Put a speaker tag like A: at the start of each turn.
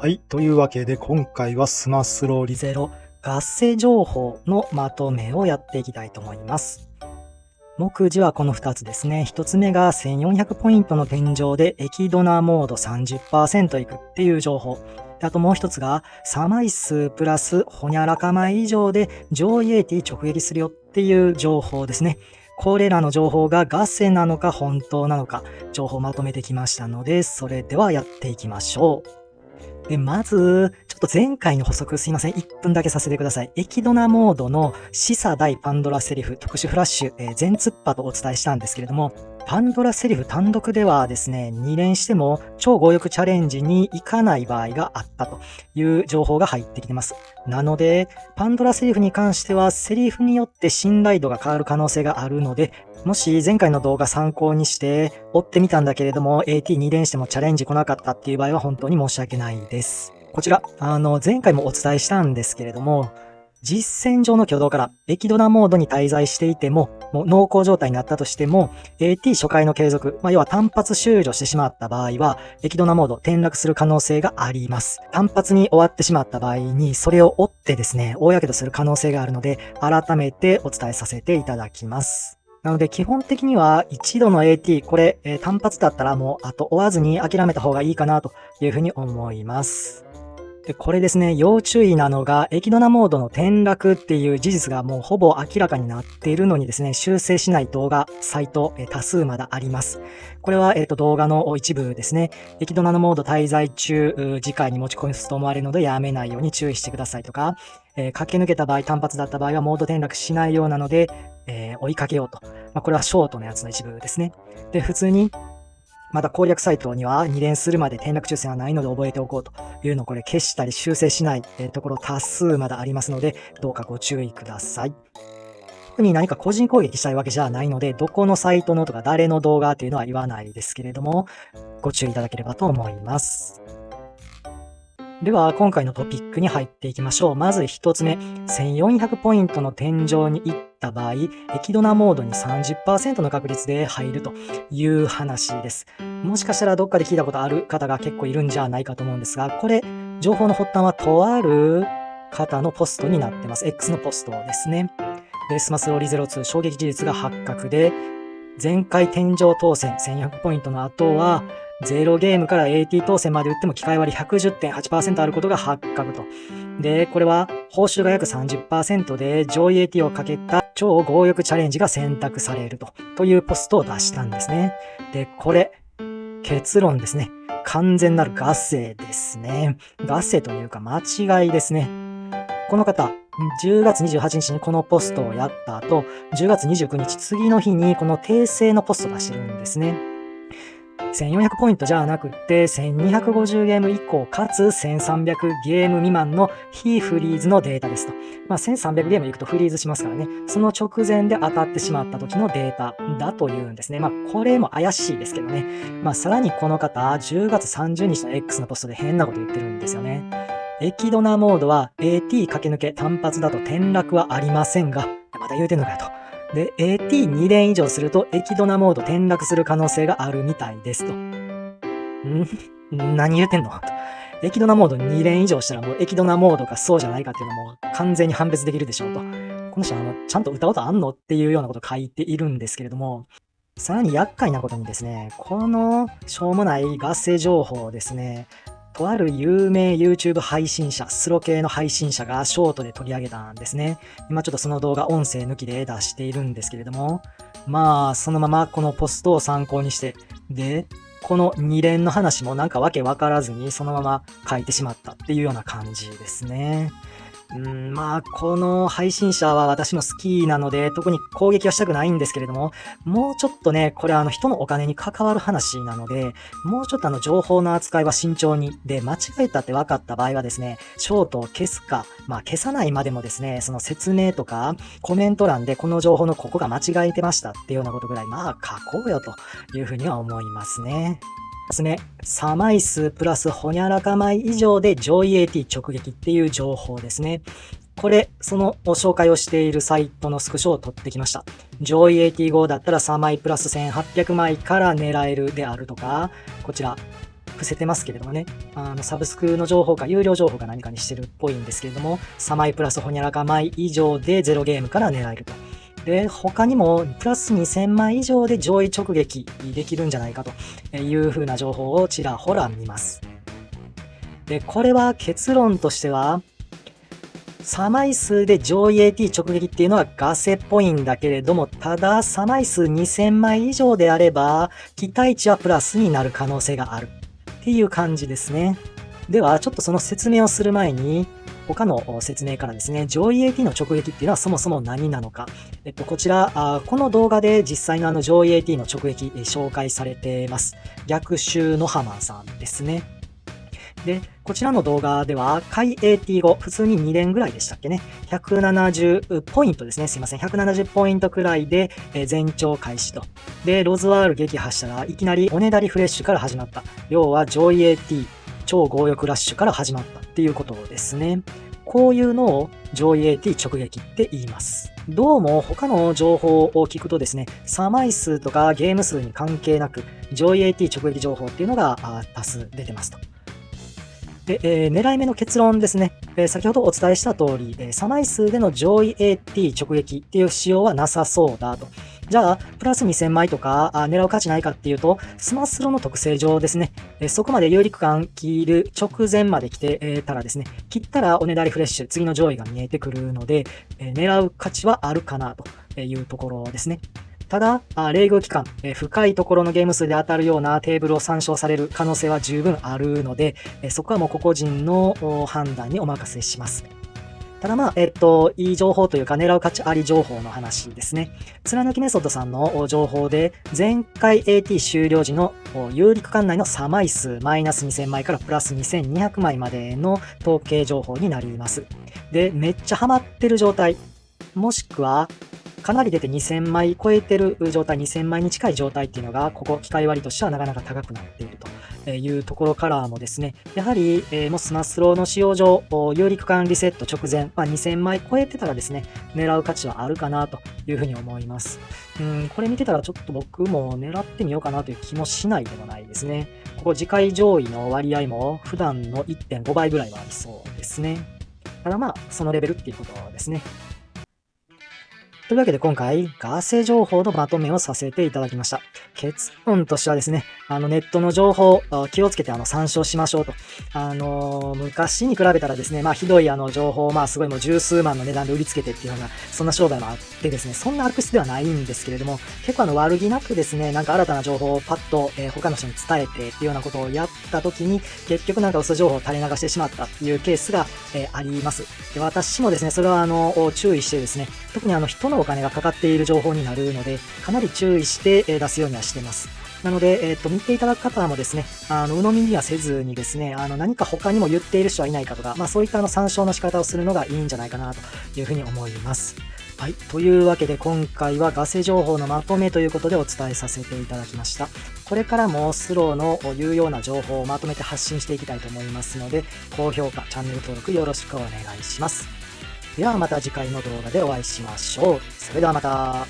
A: はい。というわけで、今回はスマスロリゼロ合成情報のまとめをやっていきたいと思います。目次はこの2つですね。1つ目が1400ポイントの天井で液ドナモード 30% いくっていう情報。あともう1つがサ枚数プラスホニャラカ枚以上で上位 AT 直撃するよっていう情報ですね。これらの情報が合成なのか本当なのか、情報をまとめてきましたので、それではやっていきましょう。で、まず、ちょっと前回の補足すいません。1分だけさせてください。液ドナモードの示唆大パンドラセリフ特殊フラッシュ、全突破とお伝えしたんですけれども、パンドラセリフ単独ではですね、2連しても超強力チャレンジに行かない場合があったという情報が入ってきてます。なので、パンドラセリフに関してはセリフによって信頼度が変わる可能性があるので、もし前回の動画参考にして追ってみたんだけれども AT2 連してもチャレンジ来なかったっていう場合は本当に申し訳ないです。こちら、前回もお伝えしたんですけれども、実戦上の挙動から液ドナモードに滞在していても、もう濃厚状態になったとしても、AT 初回の継続、要は単発終了してしまった場合は、液ドナモード転落する可能性があります。単発に終わってしまった場合に、それを追ってですね、大やけどする可能性があるので、改めてお伝えさせていただきます。なので基本的には一度の AT、これ、単発だったらもう後追わずに諦めた方がいいかなというふうに思います。で、これですね、要注意なのが、液ドナモードの転落っていう事実がもうほぼ明らかになっているのにですね、修正しない動画、サイト、多数まだあります。これは、動画の一部ですね。液ドナモード滞在中、次回に持ち込むと思われるのでやめないように注意してくださいとか、駆け抜けた場合、単発だった場合はモード転落しないようなので、追いかけようと。これはショートのやつの一部ですね。で、普通にまた攻略サイトには2連するまで転落抽選はないので覚えておこうというのをこれ消したり修正しないところ多数まだありますので、どうかご注意ください。特に何か個人攻撃したいわけじゃないので、どこのサイトのとか誰の動画っていうのは言わないですけれども、ご注意いただければと思います。では、今回のトピックに入っていきましょう。まず1つ目、1400ポイントの天井に行った場合、液ドナモードに 30% の確率で入るという話です。もしかしたらどっかで聞いたことある方が結構いるんじゃないかと思うんですが、これ、情報の発端はとある方のポストになってます。X のポストですね。で、スマスローリ02衝撃事実が発覚で、前回天井当選1100ポイントの後は、0ゲームから AT 当選まで打っても機会割り 110.8% あることが発覚と。で、これは報酬が約 30% で上位 AT をかけた超強力チャレンジが選択されるというポストを出したんですね。で、これ、結論ですね。完全なる合成ですね。合成というか間違いですね。この方、10月28日にこのポストをやった後、10月29日次の日にこの訂正のポストを出してるんですね。1400ポイントじゃなくって1250ゲーム以降かつ1300ゲーム未満の非フリーズのデータですと。1300ゲームいくとフリーズしますからね。その直前で当たってしまった時のデータだというんですね。これも怪しいですけどね。さらにこの方、10月30日の X のポストで変なこと言ってるんですよね。液ドナモードは AT 駆け抜け単発だと転落はありませんが、また言うてんのかよと。で、AT2 連以上すると液ドナモード転落する可能性があるみたいですと。何言うてんのと。液ドナモード2連以上したらもう液ドナモードかそうじゃないかっていうのも完全に判別できるでしょうと。この人ちゃんと歌うことあんのっていうようなことを書いているんですけれども、さらに厄介なことにですね、このしょうもない合成情報をですね、とある有名 YouTube 配信者、スロ系の配信者がショートで取り上げたんですね。今ちょっとその動画音声抜きで出しているんですけれども、そのままこのポストを参考にして、で、この2連の話もなんかわけわからずにそのまま書いてしまったっていうような感じですね。この配信者は私も好きなので、特に攻撃はしたくないんですけれども、もうちょっとね、これ人のお金に関わる話なので、もうちょっと情報の扱いは慎重に。で、間違えたって分かった場合はですね、ショートを消すか、消さないまでもですね、その説明とか、コメント欄でこの情報のここが間違えてましたっていうようなことぐらい、書こうよというふうには思いますね。ですね。差枚数プラスホニャラカ枚以上で上位 AT 直撃っていう情報ですね。これ、その紹介をしているサイトのスクショを取ってきました。上位 AT5 だったら3枚プラス1800枚から狙えるであるとか、こちら、伏せてますけれどもね、サブスクの情報か有料情報か何かにしてるっぽいんですけれども、3枚プラスホニャラカ枚以上で0ゲームから狙えると。で、他にもプラス2000枚以上で上位直撃できるんじゃないかという風な情報をちらほら見ます。で、これは結論としては、差枚数で上位 AT 直撃っていうのはガセっぽいんだけれども、ただ差枚数2000枚以上であれば、期待値はプラスになる可能性があるっていう感じですね。では、ちょっとその説明をする前に、他の説明からですね、上位 AT の直撃っていうのはそもそも何なのか。こちら、この動画で実際の上位 AT の直撃紹介されています。逆襲のハマーさんですね。で、こちらの動画では、開 AT 後、普通に2連ぐらいでしたっけね。170ポイントですね。すいません。170ポイントくらいで前兆開始と。で、ロズワール撃破したらいきなりおねだりフレッシュから始まった。要は上位 AT、超強欲ラッシュから始まったっていうことですね。こういうのを上位 AT 直撃って言います。どうも他の情報を聞くとですね、差枚数とかゲーム数に関係なく、上位 AT 直撃情報っていうのが多数出てますと。で、狙い目の結論ですね。先ほどお伝えした通り、差枚数での上位 AT 直撃っていう仕様はなさそうだと。じゃあ、プラス2000枚とか狙う価値ないかっていうと、スマスロの特性上ですね、そこまで有力感切る直前まで来てたらですね、切ったらおねだりフレッシュ、次の上位が見えてくるので、狙う価値はあるかなというところですね。ただ、冷遇期間、深いところのゲーム数で当たるようなテーブルを参照される可能性は十分あるので、そこはもう個々人の判断にお任せします。ただいい情報というか狙う価値あり情報の話ですね。貫きメソッドさんの情報で、前回 AT 終了時の有利区間内の差枚数マイナス2000枚からプラス2200枚までの統計情報になります。で、めっちゃハマってる状態、もしくは、かなり出て2000枚超えてる状態、2000枚に近い状態っていうのが、ここ、機械割としてはなかなか高くなっているというところからもですね、やはり、もうスマスローの使用上、有利区間リセット直前、2000枚超えてたらですね、狙う価値はあるかなというふうに思います。これ見てたらちょっと僕も狙ってみようかなという気もしないでもないですね。ここ、次回上位の割合も普段の 1.5 倍ぐらいはありそうですね。ただそのレベルっていうことですね。というわけで今回、ガセ情報のまとめをさせていただきました。結論としてはですね、ネットの情報、気をつけて参照しましょうと。昔に比べたらですね、ひどい情報をすごいもう十数万の値段で売りつけてっていうような、そんな商売もあってですね、そんな悪質ではないんですけれども、結構悪気なくですね、なんか新たな情報をパッと、他の人に伝えてっていうようなことをやった時に、結局なんか嘘情報を垂れ流してしまったっていうケースが、あります。で、私もですね、それは注意してですね、特に人のお金がかかっている情報になるので、かなり注意して出すようにはしてます。なので、見ていただく方もですね、鵜呑みにはせずにですね、何か他にも言っている人はいないかとか、そういった参照の仕方をするのがいいんじゃないかなというふうに思います。はい。というわけで今回はガセ情報のまとめということでお伝えさせていただきました。これからもスローの有用な情報をまとめて発信していきたいと思いますので、高評価、チャンネル登録よろしくお願いします。ではまた次回の動画でお会いしましょう。それではまた。